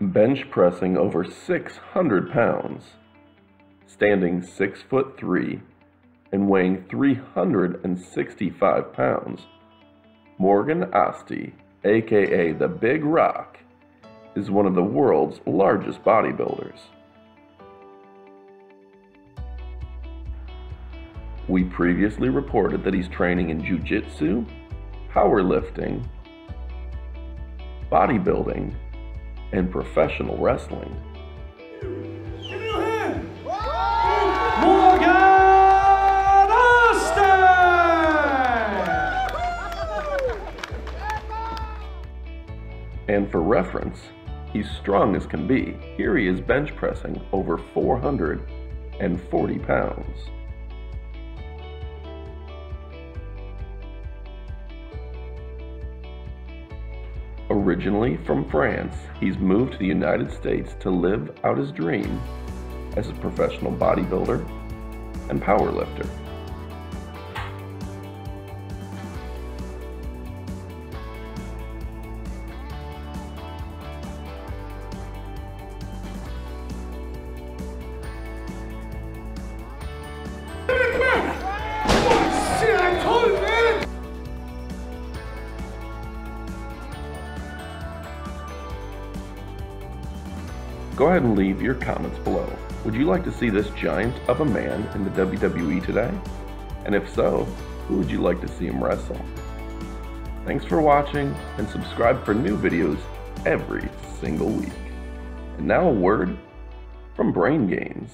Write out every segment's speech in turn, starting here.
bench pressing over 600 pounds, standing 6'3" and weighing 365 pounds, Morgan Aste, aka the Big Rock, is one of the world's largest bodybuilders. We previously reported that he's training in jiu-jitsu, powerlifting, bodybuilding, and professional wrestling. Give me your hand! Morgan Aste! And for reference, he's strong as can be. Here he is bench pressing over 440 pounds. Originally from France, he's moved to the United States to live out his dream as a professional bodybuilder and powerlifter. Go ahead and leave your comments below. Would you like to see this giant of a man in the WWE today? And if so, who would you like to see him wrestle? Thanks for watching, and subscribe for new videos every single week. And now a word from Brain GAINZ.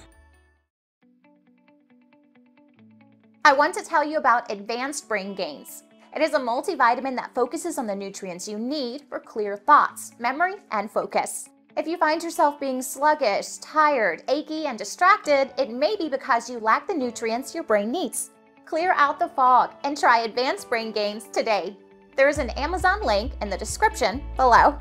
I want to tell you about Advanced Brain GAINZ. It is a multivitamin that focuses on the nutrients you need for clear thoughts, memory, and focus. If you find yourself being sluggish, tired, achy, and distracted, it may be because you lack the nutrients your brain needs. Clear out the fog and try Advanced Brain GAINZ today. There is an Amazon link in the description below.